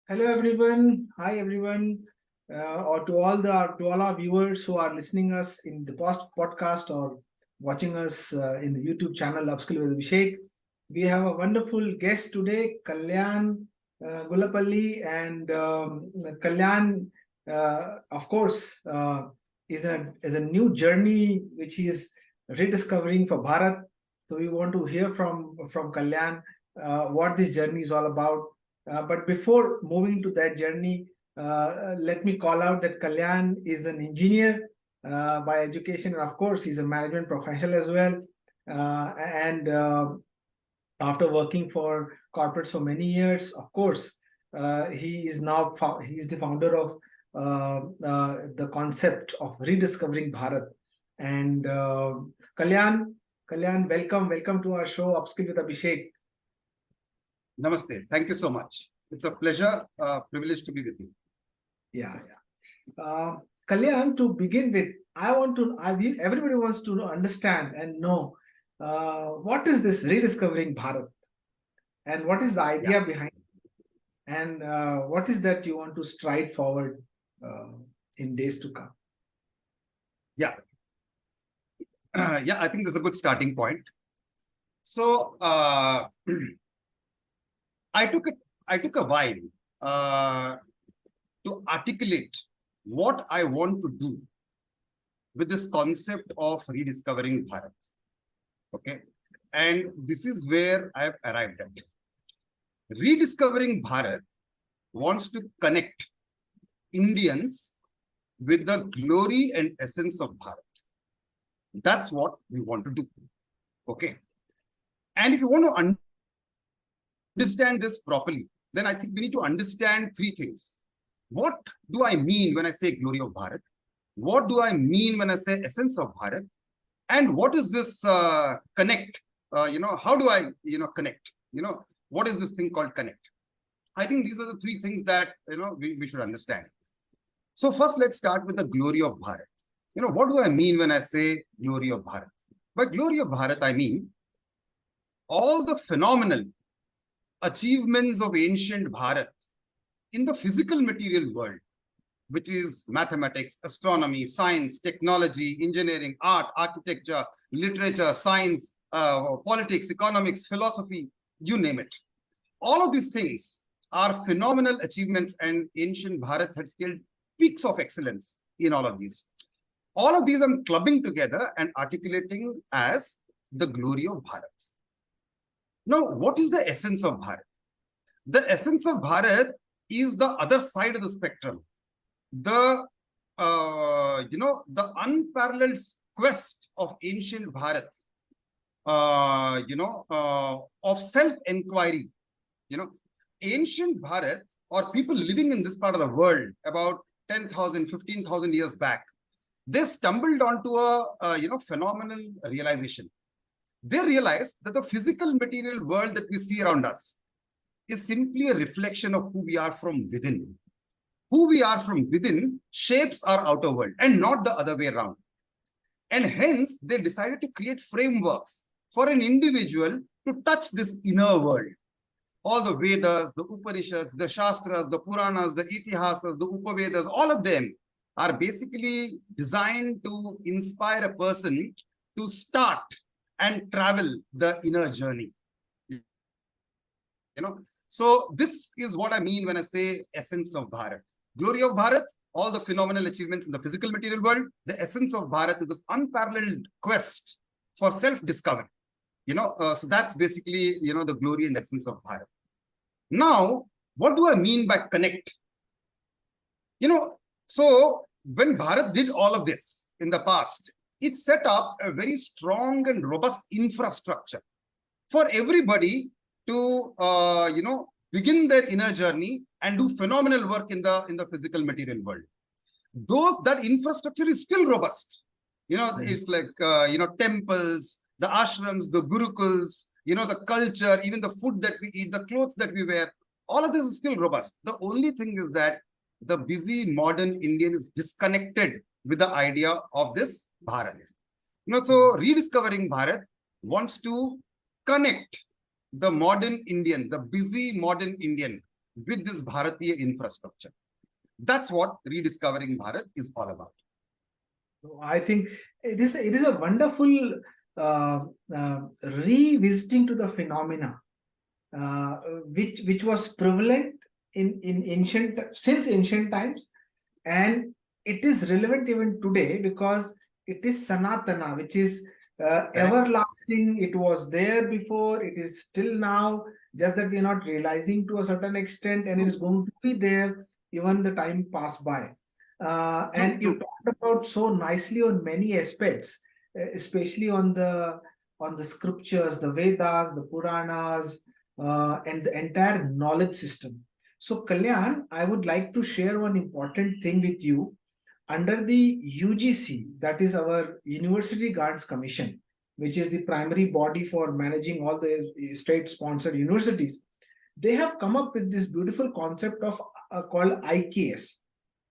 Hello everyone. Hi everyone. Or to all our viewers who are listening us in the podcast or watching us in the YouTube channel Upskill with Abhishek. We have a wonderful guest today, Kalyan Gulapalli, and Kalyan, of course, is a new journey which he is rediscovering for Bharat. So we want to hear from Kalyan what this journey is all about. But before moving to that journey, let me call out that Kalyan is an engineer by education, and of course, he's a management professional as well. And After working for corporates for many years, of course, he is the founder of the concept of rediscovering Bharat. And Kalyan, welcome to our show, Upskill with Abhishek. Namaste. Thank you so much. It's a pleasure, privilege to be with you. Yeah. Kalyan, to begin with, everybody wants to understand and know what is this rediscovering Bharat, and what is the idea behind it, and what is that you want to stride forward in days to come. Yeah. I think that's a good starting point. So I took a while to articulate what I want to do with this concept of rediscovering Bharat. Okay. And this is where I've arrived at. Rediscovering Bharat wants to connect Indians with the glory and essence of Bharat. That's what we want to do. Okay. And if you want to understand this properly, then I think we need to understand three things. What do I mean when I say glory of Bharat? What do I mean when I say essence of Bharat? And what is this connect? How do I, connect? What is this thing called connect? I think these are the three things that, we should understand. So first, let's start with the glory of Bharat. What do I mean when I say glory of Bharat? By glory of Bharat, I mean all the phenomenal achievements of ancient Bharat in the physical material world, which is mathematics, astronomy, science, technology, engineering, art, architecture, literature, science, politics, economics, philosophy, you name it. All of these things are phenomenal achievements, and ancient Bharat had scaled peaks of excellence in all of these. All of these I'm clubbing together and articulating as the glory of Bharat. Now, what is the essence of Bharat? The essence of Bharat is the other side of the spectrum. The unparalleled quest of ancient Bharat, of self-inquiry. Ancient Bharat, or people living in this part of the world about 10,000, 15,000 years back, they stumbled onto a phenomenal realization. They realized that the physical material world that we see around us is simply a reflection of who we are from within. Who we are from within shapes our outer world and not the other way around. And hence, they decided to create frameworks for an individual to touch this inner world. All the Vedas, the Upanishads, the Shastras, the Puranas, the Itihasas, the Upavedas, all of them are basically designed to inspire a person to start and travel the inner journey. So this is what I mean when I say essence of Bharat. Glory of Bharat, all the phenomenal achievements in the physical material world. The essence of Bharat is this unparalleled quest for self-discovery. So that's basically, the glory and essence of Bharat. Now, what do I mean by connect? So when Bharat did all of this in the past, it set up a very strong and robust infrastructure for everybody to, begin their inner journey and do phenomenal work in the physical material world. That infrastructure is still robust. It's like, temples, the ashrams, the gurukuls, the culture, even the food that we eat, the clothes that we wear, all of this is still robust. The only thing is that the busy modern Indian is disconnected with the idea of this Bharat. So rediscovering Bharat wants to connect the modern Indian, the busy modern Indian, with this Bharatiya infrastructure. That's what Rediscovering Bharat is all about. I think it is a wonderful uh, revisiting to the phenomena uh, which was prevalent in ancient since ancient times, and it is relevant even today because it is sanatana, which is Correct. everlasting. It was there before, it is still now, just that we are not realizing to a certain extent, and it is going to be there even the time pass by. And you True. talked about so nicely on many aspects, especially on the scriptures, the Vedas, the Puranas, and the entire knowledge system. So, Kalyan, I would like to share one important thing with you. Under the UGC, that is our University Grants Commission, which is the primary body for managing all the state-sponsored universities, they have come up with this beautiful concept of called IKS,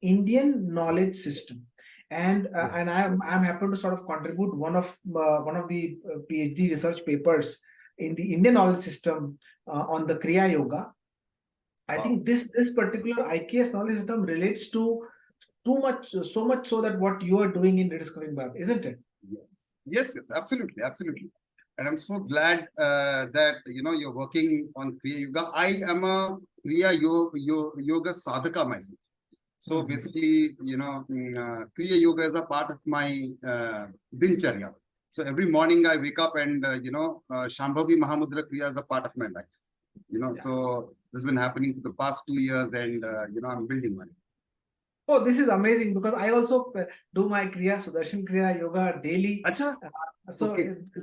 Indian Knowledge System. And I'm happy to sort of contribute one of the PhD research papers in the Indian knowledge system on the Kriya Yoga. I think this particular IKS knowledge system relates to too much, so much so that what you are doing in Rediscovering Bharat, isn't it? Yes, absolutely, absolutely. And I'm so glad that you're working on Kriya Yoga. I am a Yoga sadhaka myself. So basically, Kriya Yoga is a part of my dincharya. So every morning I wake up and Shambhavi Mahamudra Kriya is a part of my life. So this has been happening for the past 2 years, and I'm building one. Oh, this is amazing because I also do my Kriya, Sudarshan Kriya Yoga daily. Acha. So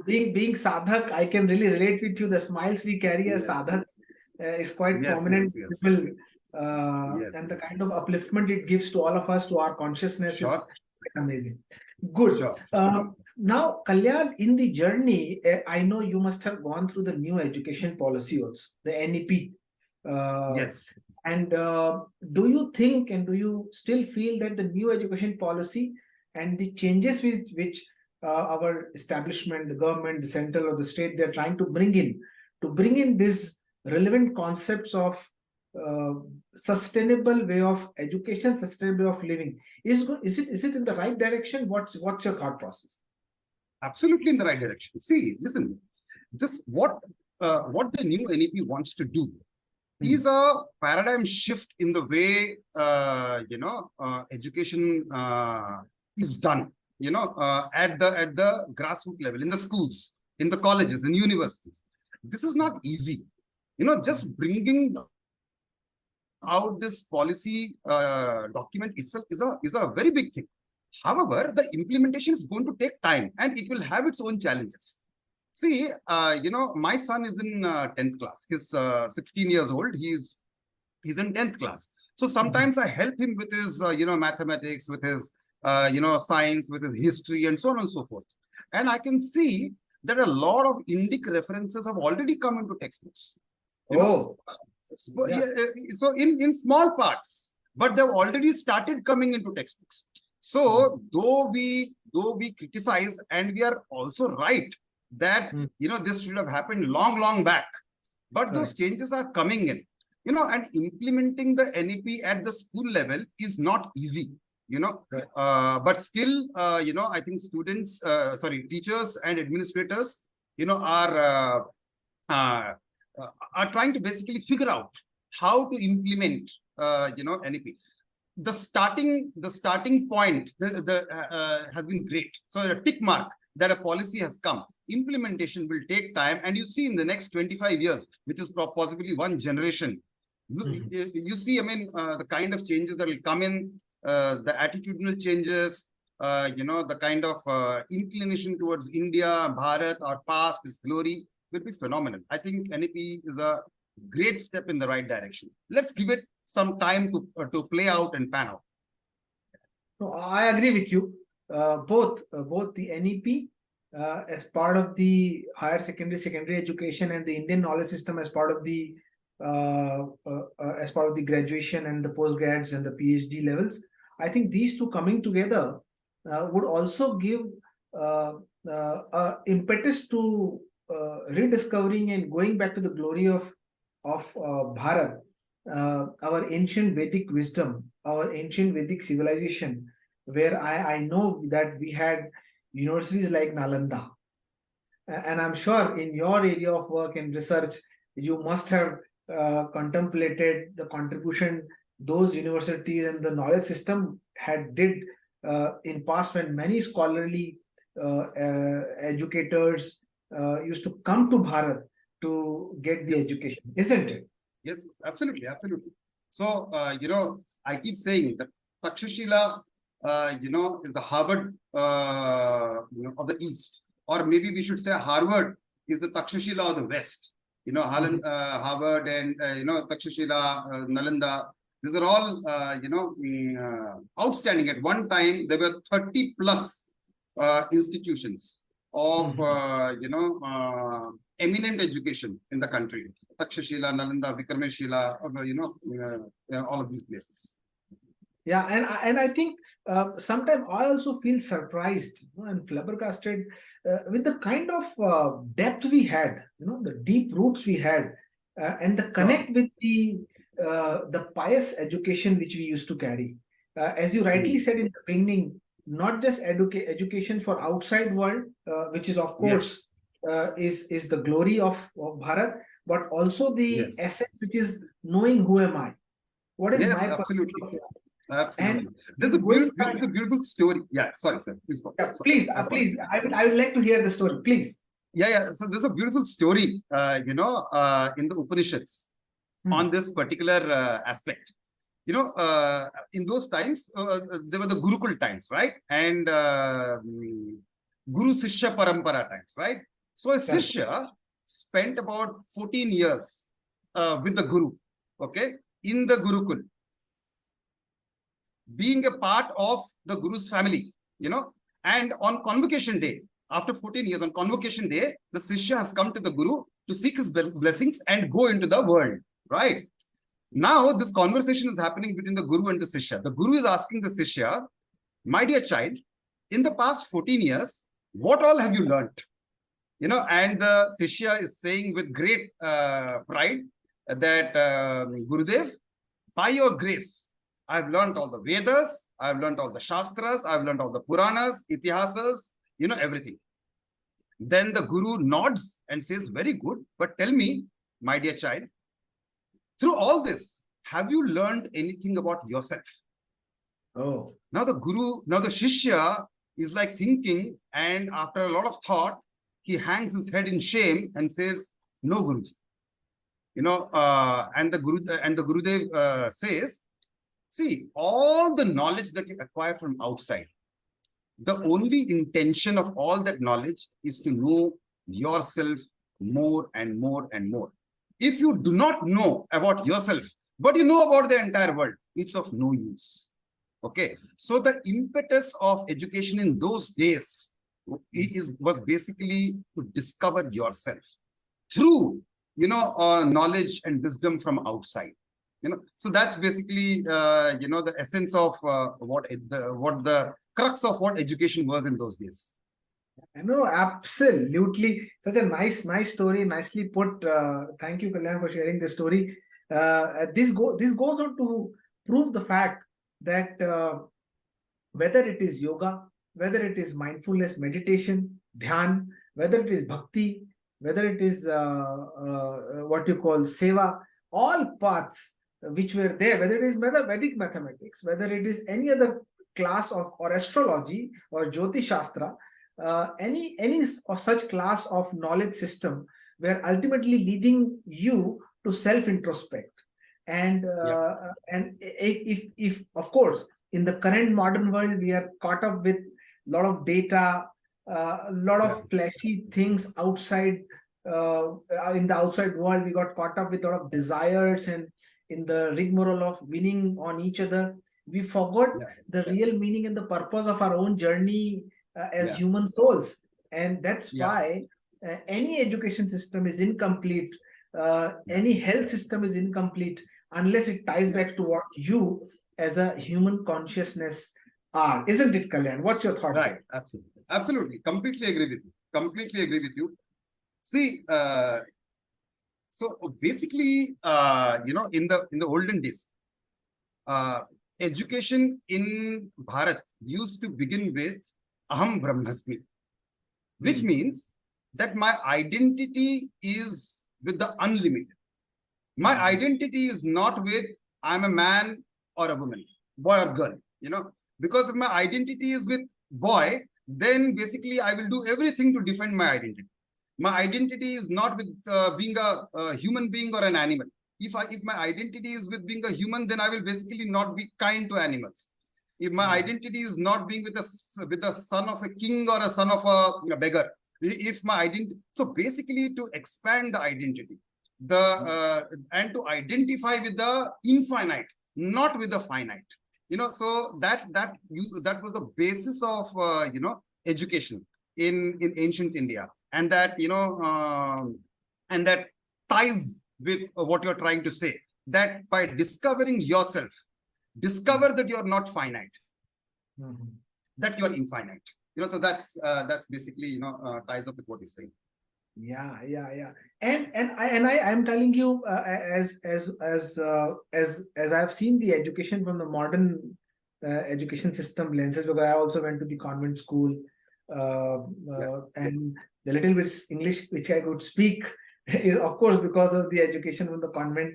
being sadhak, I can really relate with you. The smiles we carry as sadhaks is quite prominent. People, and the kind of upliftment it gives to all of us, to our consciousness, is quite amazing. Good. Now, Kalyan, in the journey, I know you must have gone through the new education policy also, the NEP. Yes. And do you think, and do you still feel that the new education policy and the changes which our establishment, the government, the central or the state, they're trying to bring in these relevant concepts of sustainable way of education, sustainable way of living, is it in the right direction? What's your thought process? Absolutely in the right direction. See, listen, what the new NEP wants to do is a paradigm shift in the way education is done. At the grassroots level, in the schools, in the colleges, in universities. This is not easy. Just bringing out this policy document itself is a very big thing. However, the implementation is going to take time, and it will have its own challenges. See, my son is in 10th class. He's 16 years old. He's in 10th class. So sometimes I help him with his, mathematics, with his, science, with his history, and so on and so forth. And I can see that a lot of Indic references have already come into textbooks. So in small parts, but they've already started coming into textbooks. So though we criticize, and we are also right that this should have happened long back, but those changes are coming in. And implementing the NEP at the school level is not easy. But still, I think teachers and administrators, are trying to basically figure out how to implement, NEP. The starting point has been great. So a tick mark that a policy has come. Implementation will take time, and you see in the next 25 years, which is possibly one generation, you see, the kind of changes that will come in, the attitudinal changes, the kind of inclination towards India, Bharat, our past, its glory, will be phenomenal. I think NEP is a great step in the right direction. Let's give it some time to play out and pan out. No, I agree with you. Both the NEP as part of the higher secondary education, and the Indian knowledge system as part of the graduation and the postgrads and the PhD levels. I think these two coming together would also give impetus to rediscovering and going back to the glory of Bharat. our ancient Vedic wisdom, our ancient Vedic civilization, where I know that we had universities like Nalanda. And I'm sure in your area of work and research, you must have contemplated the contribution those universities and the knowledge system had did in past, when many scholarly educators used to come to Bharat to get the education, isn't it? Yes, absolutely, absolutely. So, I keep saying that Takshashila, is the Harvard, of the East, or maybe we should say Harvard is the Takshashila of the West. Harvard and, Takshashila, Nalanda, these are all, outstanding. At one time, there were 30 plus institutions of, eminent education in the country. Takshashila, Nalanda, Vikrameshila, all of these places. Yeah, and I think sometimes I also feel surprised, and flabbergasted with the kind of depth we had, the deep roots we had, and the connect with the pious education which we used to carry. As you rightly said in the beginning, not just education for outside world, which is of course is the glory of Bharat, but also the essence, which is knowing who am I, what is my absolutely. Absolutely. And there's a beautiful story. Yeah, sorry, sir. Please. Yeah, please. I would like to hear the story, please. Yeah. So there's a beautiful story, in the Upanishads on this particular aspect. In those times, there were the Gurukul times, right? And Guru Sishya Parampara times, right? So a Sishya spent about 14 years with the Guru, okay, in the Gurukul, being a part of the Guru's family, and on convocation day, after 14 years, on convocation day, the Sishya has come to the Guru to seek his blessings and go into the world, right? Now, this conversation is happening between the Guru and the Sishya. The Guru is asking the Sishya, my dear child, in the past 14 years, what all have you learnt? And the Sishya is saying with great pride that, Gurudev, by your grace, I've learned all the Vedas, I've learned all the Shastras, I've learned all the Puranas, Itihasas, everything. Then the Guru nods and says, very good, but tell me, my dear child, through all this, have you learned anything about yourself? Oh. Now the Shishya is like thinking, and after a lot of thought, he hangs his head in shame and says, no, Guruji. And the Gurudev says, see, all the knowledge that you acquire from outside, the only intention of all that knowledge is to know yourself more and more and more. If you do not know about yourself, but you know about the entire world, it's of no use. Okay. So the impetus of education in those days was basically to discover yourself through, knowledge and wisdom from outside. So that's basically, the essence of what the crux of what education was in those days. No, absolutely. Such a nice story, nicely put. Thank you, Kalyan, for sharing this story. This goes on to prove the fact that whether it is yoga, whether it is mindfulness, meditation, dhyan, whether it is bhakti, whether it is what you call seva, all paths which were there, whether it is Vedic mathematics, whether it is any other class of or astrology or Jyotish Shastra, any of such class of knowledge system were ultimately leading you to self-introspect. And if of course in the current modern world we are caught up with a lot of data, a lot of flashy things outside, in the outside world, we got caught up with a lot of desires, and in the rigmarole of winning on each other, we forgot the real meaning and the purpose of our own journey as human souls. And that's why any education system is incomplete, any health system is incomplete unless it ties back to what you as a human consciousness are. Isn't it, Kalyan? What's your thought? Right, absolutely. Completely agree with you. See, So basically, in the olden days, education in Bharat used to begin with Aham Brahmasmi, which means that my identity is with the unlimited. My identity is not with I'm a man or a woman, boy or girl, because if my identity is with boy, then basically I will do everything to defend my identity. My identity is not with being a human being or an animal. If my identity is with being a human, then I will basically not be kind to animals. If my identity is not being with the son of a king or a son of a beggar, if my identity, so basically to expand the identity, and to identify with the infinite, not with the finite. So that was the basis of education in ancient India, and that and that ties with what you're trying to say, that by discovering yourself, discover that you're not finite, that you're infinite. So that's basically ties up with what you're saying. Yeah. I'm telling you, as I've seen the education from the modern education system lenses, because I also went to the convent school, and the little bit English which I could speak is of course because of the education from the convent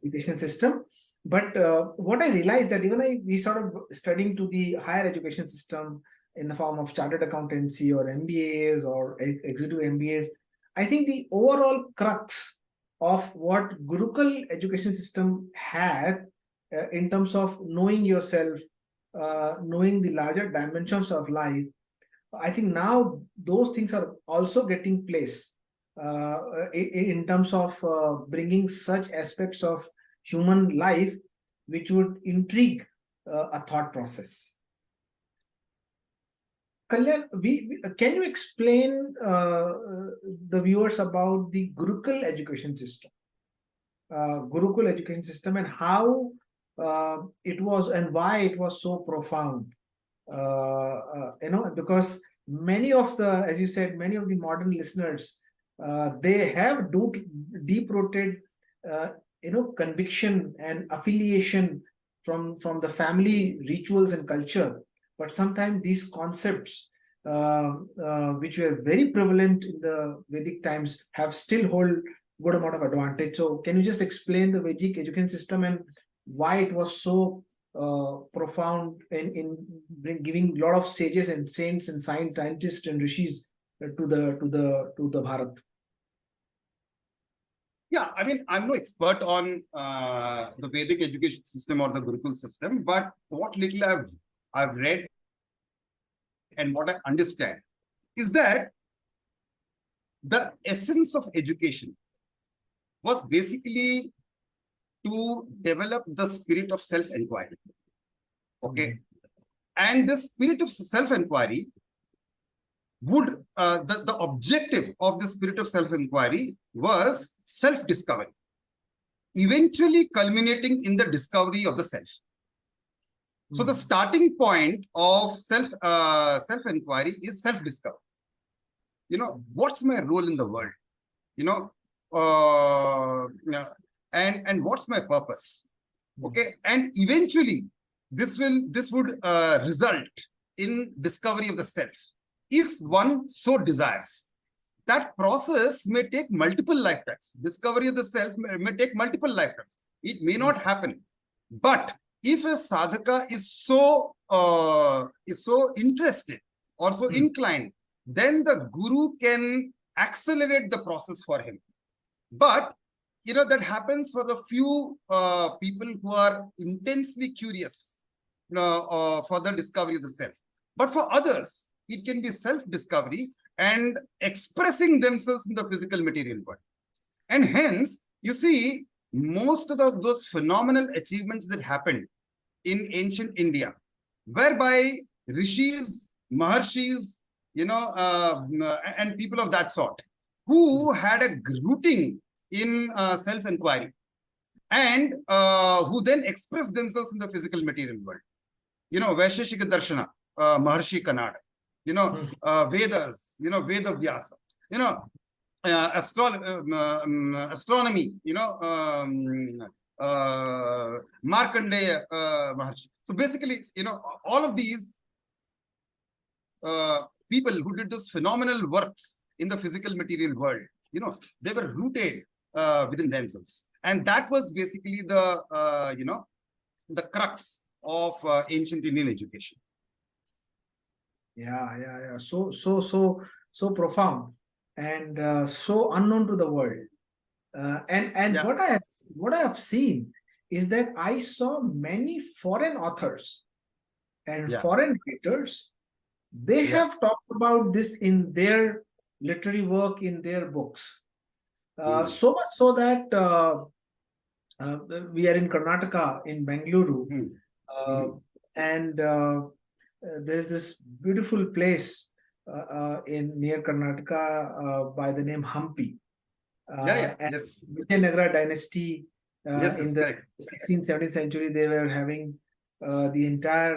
education system. But what I realized that even we sort of studying to the higher education system in the form of chartered accountancy or MBAs or executive MBAs, I think the overall crux of what Gurukul education system had in terms of knowing yourself, knowing the larger dimensions of life, I think now those things are also getting place in terms of bringing such aspects of human life which would intrigue a thought process. Kalyan, can you explain the viewers about the Gurukul education system? Gurukul education system and how it was and why it was so profound. Because many of the, as you said, many of the modern listeners, they have deep-rooted, conviction and affiliation from the family rituals and culture. But sometimes these concepts, which were very prevalent in the Vedic times, have still hold good amount of advantage. So, can you just explain the Vedic education system and why it was so profound in giving a lot of sages and saints and scientists and rishis to the Bharat? Yeah, I mean, I'm no expert on the Vedic education system or the Gurukul system, but what little I've read and what I understand is that the essence of education was basically to develop the spirit of self-inquiry. Okay. And the spirit of self-inquiry would, the objective of the spirit of self-inquiry was self-discovery, eventually culminating in the discovery of the self. So the starting point of self-inquiry is self-discovery. What's my role in the world? And what's my purpose? Okay, and eventually this would result in discovery of the self, if one so desires. That process may take multiple lifetimes. Discovery of the self may take multiple lifetimes. It may not happen, but if a sadhaka is so interested or so inclined, then the guru can accelerate the process for him. But that happens for the few people who are intensely curious for the discovery of the self. But for others, it can be self-discovery and expressing themselves in the physical material world. And hence, you see, most of those phenomenal achievements that happened in ancient India, whereby rishis, maharshis, and people of that sort, who had a rooting in self-inquiry, and who then express themselves in the physical material world. Vaisheshika Darshana, Maharshi Kannada, Vedas, Veda Vyasa, astronomy, Markandeya Maharshi. So basically, all of these people who did those phenomenal works in the physical material world, they were rooted within themselves. And that was basically the crux of ancient Indian education. Yeah. So profound and so unknown to the world. And Yeah. what I have seen is that I saw many foreign authors and Yeah. foreign writers. They Yeah. have talked about this in their literary work, in their books. So much so that we are in Karnataka, in Bengaluru, and there's this beautiful place in near Karnataka by the name Hampi. And Yes. Vijayanagara dynasty in the Correct. 16th, 17th century, they were having the entire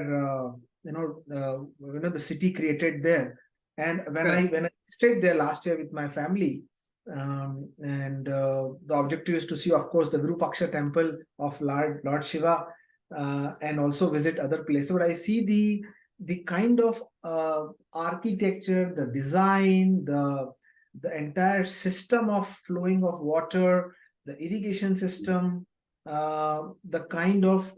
the city created there. And when I stayed there last year with my family, and the objective is to see, of course, the Virupaksha temple of Lord Shiva, and also visit other places. But I see the kind of architecture, the design, the entire system of flowing of water, the irrigation system, the kind of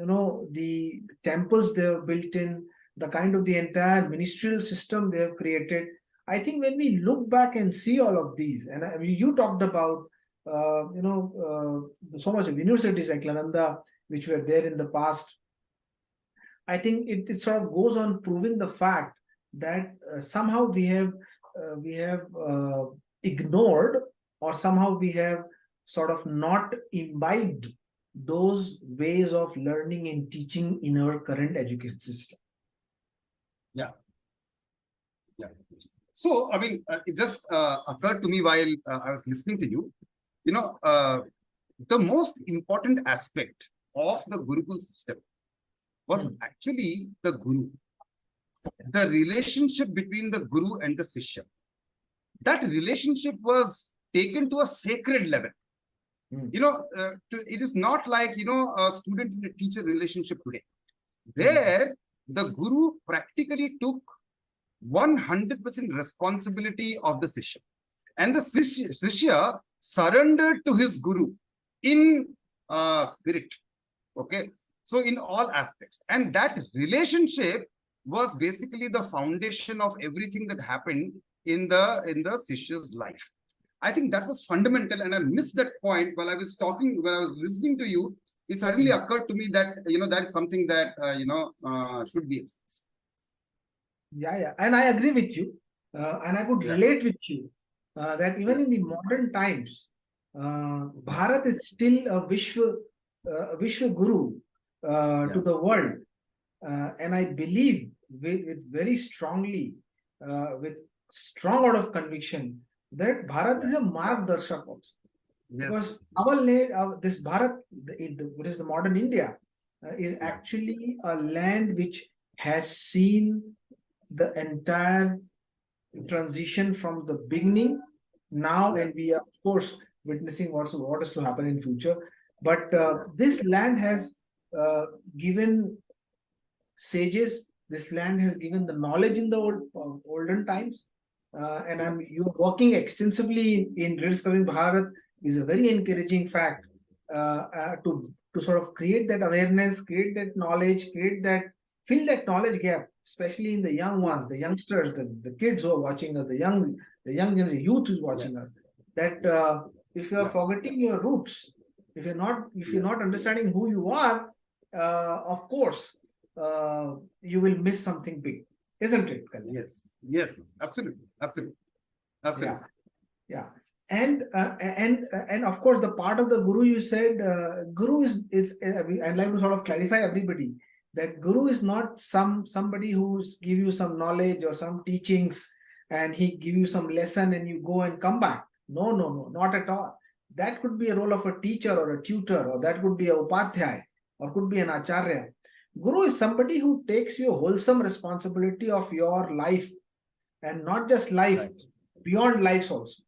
the temples they have built in, the kind of the entire ministerial system they have created. I think when we look back and see all of these, and I mean, you talked about so much of universities like Lananda, which were there in the past. I think it sort of goes on proving the fact that somehow we have ignored, or somehow we have sort of not imbibed those ways of learning and teaching in our current education system. Yeah. So, I mean, it just occurred to me while I was listening to you, the most important aspect of the Gurukul system was actually the Guru, the relationship between the Guru and the Sishya. That relationship was taken to a sacred level. It is not like, a student and a teacher relationship today. There, the Guru practically took 100% responsibility of the Sishya. And the Sishya surrendered to his Guru in spirit. Okay. So in all aspects. And that relationship was basically the foundation of everything that happened in the Sishya's life. I think that was fundamental, and I missed that point while I was talking, when I was listening to you. It suddenly occurred to me that, that is something that, should be expressed. Yeah. And I agree with you. And I could relate with you that even in the modern times, Bharat is still a Vishwa Guru to the world. And I believe with very strongly, with strong out of conviction, that Bharat is a Margdarshak also. Because this Bharat, what is the modern India, is actually a land which has seen the entire transition from the beginning now, and we are, of course, witnessing what is to happen in future. But this land has given sages, this land has given the knowledge in the olden times, and you're working extensively in Rediscovering Bharat is a very encouraging fact to sort of create that awareness, create that knowledge, fill that knowledge gap, especially in the young ones, the youngsters, the kids who are watching us, the young generation, youth who's watching us. That if you are forgetting your roots, if you're not understanding who you are, of course, you will miss something big, isn't it, Kalyan? Yes, absolutely. Yeah. And of course, the part of the Guru you said, Guru is I'd like to sort of clarify everybody that Guru is not somebody who's give you some knowledge or some teachings and he give you some lesson and you go and come back. No, not at all. That could be a role of a teacher or a tutor, or that could be a upadhyay, or could be an acharya. Guru is somebody who takes you wholesome responsibility of your life, and not just life, beyond lives also.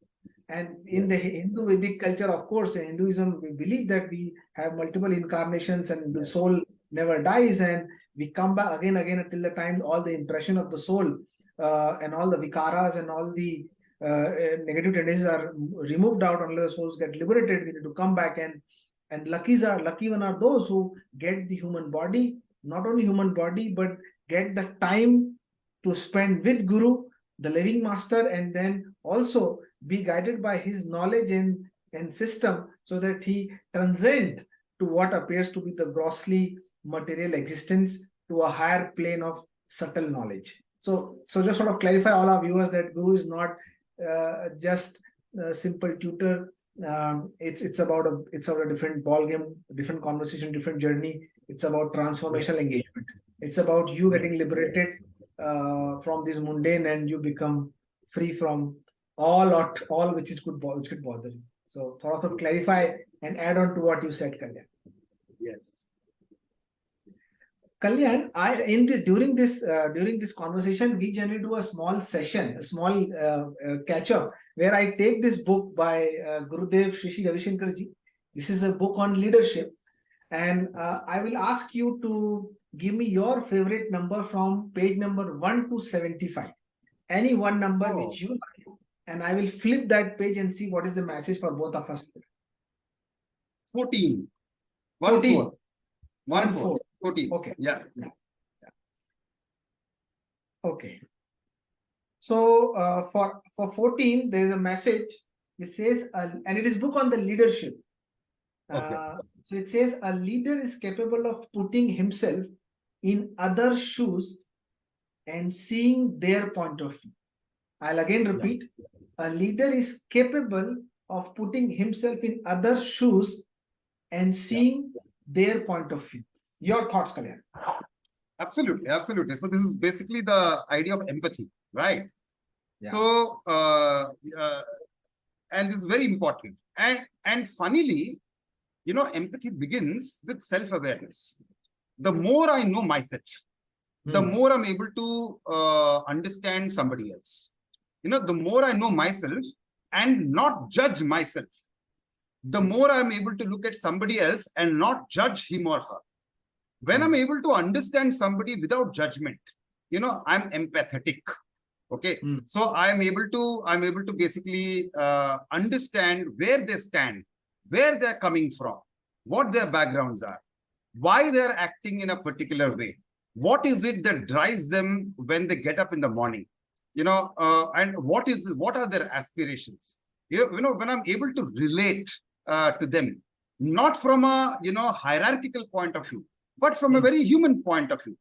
And in the Hindu Vedic culture, of course, in Hinduism, we believe that we have multiple incarnations and the soul never dies, and we come back again until the time all the impression of the soul and all the vikaras and all the negative tendencies are removed out unless the souls get liberated. We need to come back, and lucky one are those who get the human body, not only human body, but get the time to spend with Guru, the living master, and then also be guided by his knowledge and system, so that he transcend to what appears to be the grossly material existence to a higher plane of subtle knowledge. So just sort of clarify all our viewers that Guru is not just a simple tutor. It's about a different ball game, different conversation, different journey. It's about transformational engagement. It's about you getting liberated from this mundane, and you become free from all which could bother you. So sort of clarify and add on to what you said, Kalyan. Yes. Kalyan, during this conversation, we generally do a small session, a small catch up, where I take this book by Gurudev Shri Ravi Shankar ji. This is a book on leadership, and I will ask you to give me your favorite number from page number 1 to 75. Any one number which you like, and I will flip that page and see what is the message for both of us. 14. 14. 1-4. 14. Okay. Yeah. Okay. So for 14, there is a message. It says, and it is book on the leadership. Okay. So it says, a leader is capable of putting himself in other shoes and seeing their point of view. I'll again repeat. A leader is capable of putting himself in other shoes and seeing their point of view. Your thoughts, Kalyan? Absolutely. So this is basically the idea of empathy, right? Yeah. So, and this is very important. And funnily, empathy begins with self-awareness. The more I know myself, the more I'm able to understand somebody else. The more I know myself and not judge myself, the more I'm able to look at somebody else and not judge him or her. When I'm able to understand somebody without judgment, I'm empathetic. Okay. So I'm able to basically understand where they stand, where they're coming from, what their backgrounds are, why they're acting in a particular way. What is it that drives them when they get up in the morning? And what are their aspirations? When I'm able to relate to them, not from a hierarchical point of view, but from a very human point of view.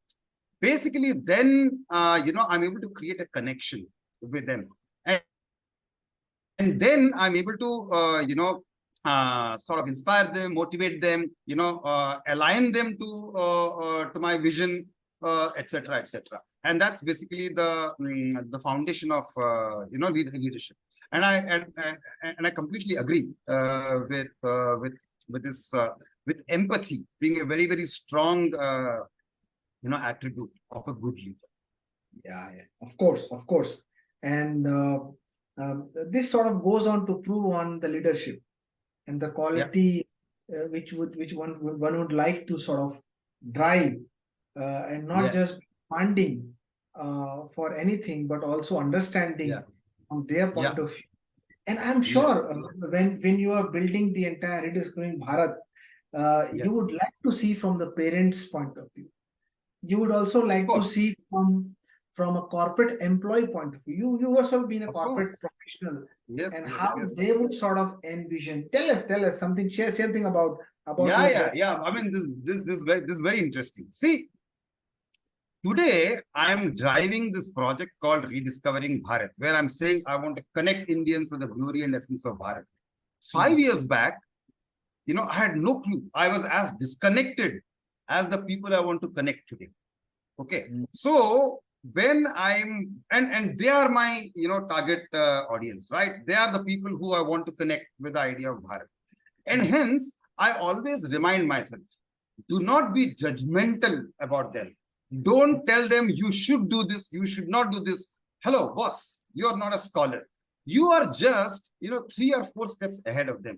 Basically, then I'm able to create a connection with them, and then I'm able to sort of inspire them, motivate them, align them to my vision, etc., etc. And that's basically the foundation of leadership. And I completely agree with this with empathy being a very, very strong attribute of a good leader. Yeah, of course. And this sort of goes on to prove on the leadership and the quality which one would like to sort of drive and not just funding for anything, but also understanding from their point of view. And I'm sure when you are building the entire Rediscovering Bharat, you would like to see from the parents' point of view. You would also like to see from a corporate employee point of view. You yourself being a corporate professional, and how they would sort of envision. Tell us something. Share something about. Yeah. I mean, this is very interesting. See, today I'm driving this project called Rediscovering Bharat, where I'm saying I want to connect Indians with the glory and essence of Bharat. 5 years back, I had no clue. I was as disconnected as the people I want to connect today. Okay. So when and they are my target audience, right? They are the people who I want to connect with the idea of Bharat. And hence I always remind myself, do not be judgmental about them. Don't tell them you should do this, you should not do this. Hello, boss, you are not a scholar. You are just, 3 or 4 steps ahead of them.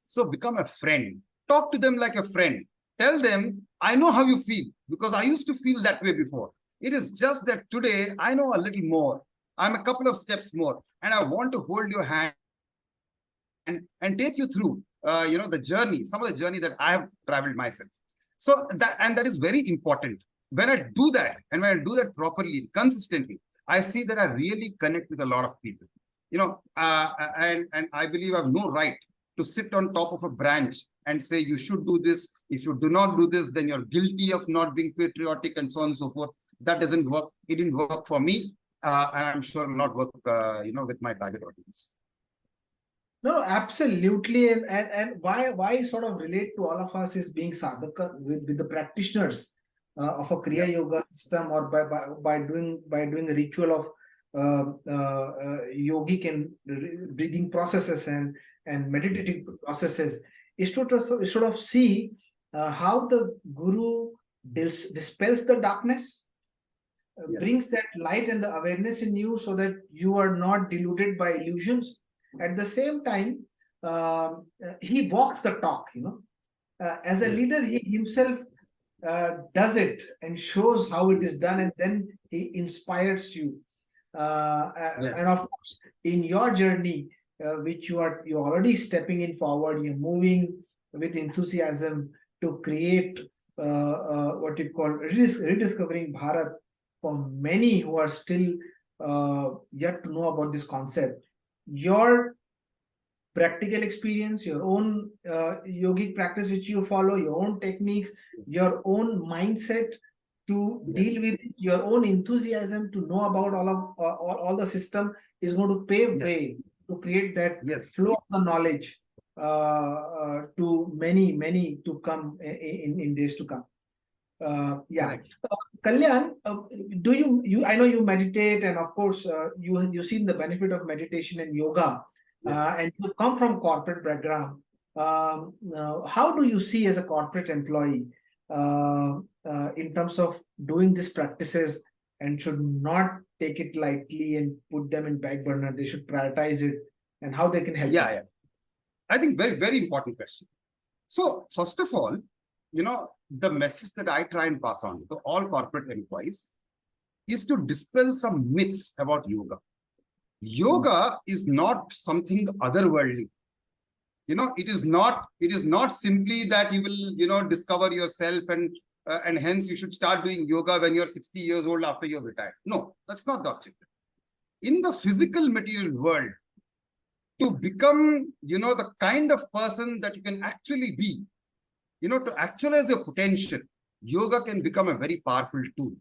So become a friend. Talk to them like a friend. Tell them, I know how you feel because I used to feel that way before. It is just that today I know a little more. I'm a couple of steps more, and I want to hold your hand and take you through, the journey, some of the journey that I have traveled myself. So that is very important. When I do that, and when I do that properly, consistently, I see that I really connect with a lot of people. And I believe I have no right to sit on top of a branch and say you should do this. If you do not do this, then you're guilty of not being patriotic and so on and so forth. That doesn't work. It didn't work for me, and I'm sure it will not work, with my target audience. No, absolutely. And why sort of relate to all of us is being sadhaka with the practitioners of a Kriya Yoga system, or by doing a ritual of yogic and breathing processes and meditative processes, is to sort of see how the Guru dispels the darkness, brings that light and the awareness in you so that you are not deluded by illusions. At the same time, he walks the talk, as a leader, he himself does it and shows how it is done, and then he inspires you. And of course, in your journey, which you're already stepping in forward, you're moving with enthusiasm to create what you call rediscovering Bharat for many who are still yet to know about this concept. Your practical experience, your own yogic practice which you follow, your own techniques, your own mindset to deal with it, your own enthusiasm to know about all the system is going to pave way to create that flow of the knowledge to many to come in days to come. Kalyan, do you? I know you meditate, and of course, you've seen the benefit of meditation and yoga, and you come from corporate background. How do you see as a corporate employee in terms of doing these practices, and should not take it lightly and put them in back burner? They should prioritize it, and how they can help. I think very, very important question. So first of all, the message that I try and pass on to all corporate employees is to dispel some myths about yoga. Yoga is not something otherworldly. It is not simply that you will, discover yourself and hence you should start doing yoga when you're 60 years old after you're retired. No, that's not the objective. In the physical material world, to become, the kind of person that you can actually be, to actualize your potential, yoga can become a very powerful tool.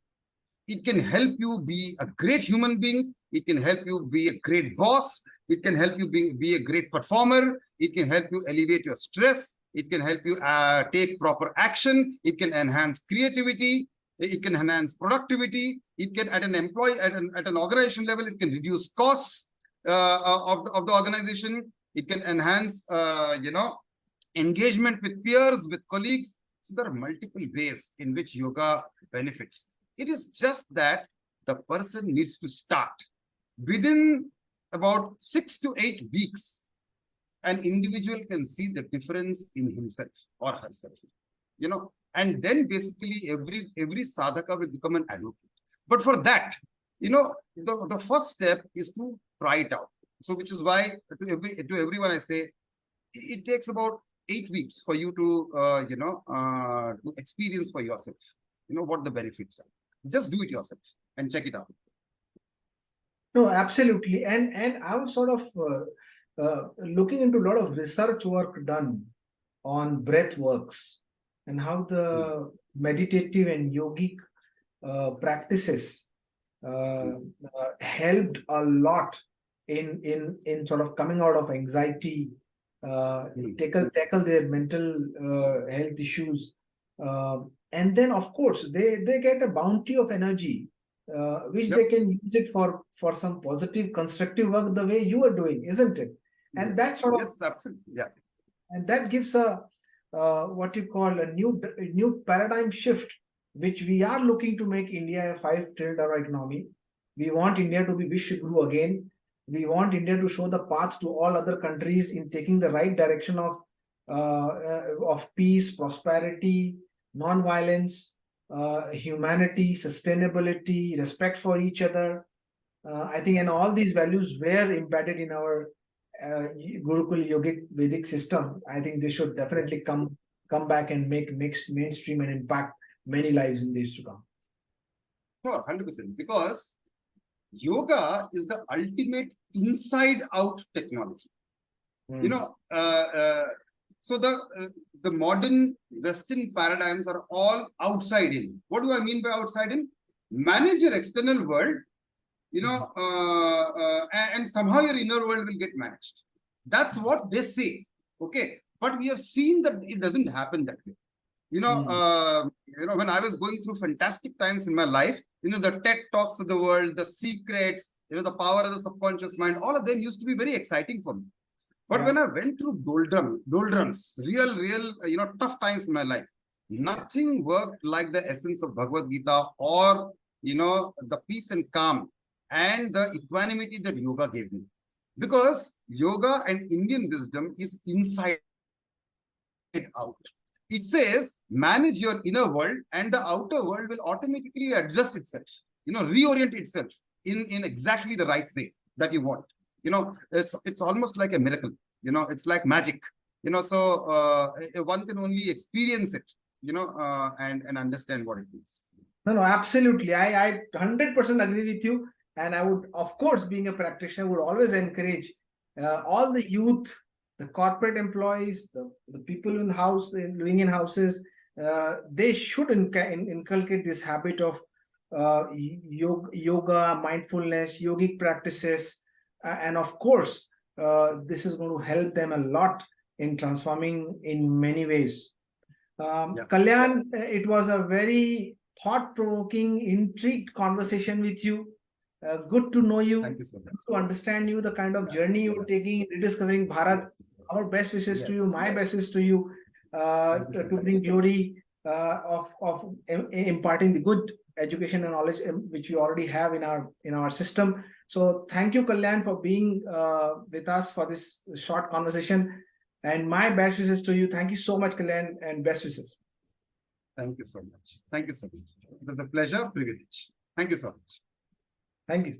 It can help you be a great human being. It can help you be a great boss. It can help you be a great performer. It can help you elevate your stress. It can help you take proper action. It can enhance creativity. It can enhance productivity. It can, at an organization level, it can reduce costs of the organization. It can enhance, engagement with peers, with colleagues. So there are multiple ways in which yoga benefits. It is just that the person needs to start. Within about 6 to 8 weeks, an individual can see the difference in himself or herself, and then basically every sadhaka will become an advocate. But for that, the first step is to try it out. So which is why to everyone I say, it takes about 8 weeks for you to, to experience for yourself, what the benefits are. Just do it yourself and check it out. No, absolutely. And I was sort of looking into a lot of research work done on breath works and how the meditative and yogic practices helped a lot in sort of coming out of anxiety, tackle their mental health issues, and then of course they get a bounty of energy which they can use it for some positive constructive work the way you are doing, isn't it? And that sort of absolutely. And that gives a what you call a new paradigm shift, which we are looking to make India a $5 trillion economy. We want India to be Vishwa Guru again. We want India to show the path to all other countries in taking the right direction of peace, prosperity, non-violence, humanity, sustainability, respect for each other. I think, and all these values were embedded in our Gurukul yogic Vedic system. I think they should definitely come back and make next mainstream and impact many lives in days to come. Sure, 100%. Because yoga is the ultimate inside-out technology. You know, so the modern Western paradigms are all outside in. What do I mean by outside in? Manage your external world, you know, and somehow your inner world will get managed. That's what they say. Okay, but we have seen that it doesn't happen that way. You know, when I was going through fantastic times in my life, you know, the TED Talks of the world, the secrets, you know, the power of the subconscious mind, all of them used to be very exciting for me. But when I went through doldrums, real, you know, tough times in my life, nothing worked like the essence of Bhagavad Gita or, you know, the peace and calm and the equanimity that yoga gave me. Because yoga and Indian wisdom is inside out. It says, manage your inner world and the outer world will automatically adjust itself, you know, reorient itself in exactly the right way that you want. You know, it's almost like a miracle, you know, it's like magic, you know, so one can only experience it, you know, and understand what it means. No, absolutely. I 100% agree with you. And I would, of course, being a practitioner, would always encourage all the youth, the corporate employees, the people in the house, living in houses, they should inculcate this habit of yoga, mindfulness, yogic practices. And of course, this is going to help them a lot in transforming in many ways. Kalyan, it was a very thought-provoking, intrigued conversation with you. Good to know you. Thank you so much. To understand you, the kind of journey you're taking in rediscovering Bharat. Our best wishes to you, my best wishes to you, to bring glory of imparting the good education and knowledge which you already have in our system. So thank you, Kalyan, for being with us for this short conversation. And my best wishes to you. Thank you so much, Kalyan, and best wishes. Thank you so much. Thank you so much. It was a pleasure, privilege. Thank you so much. Thank you.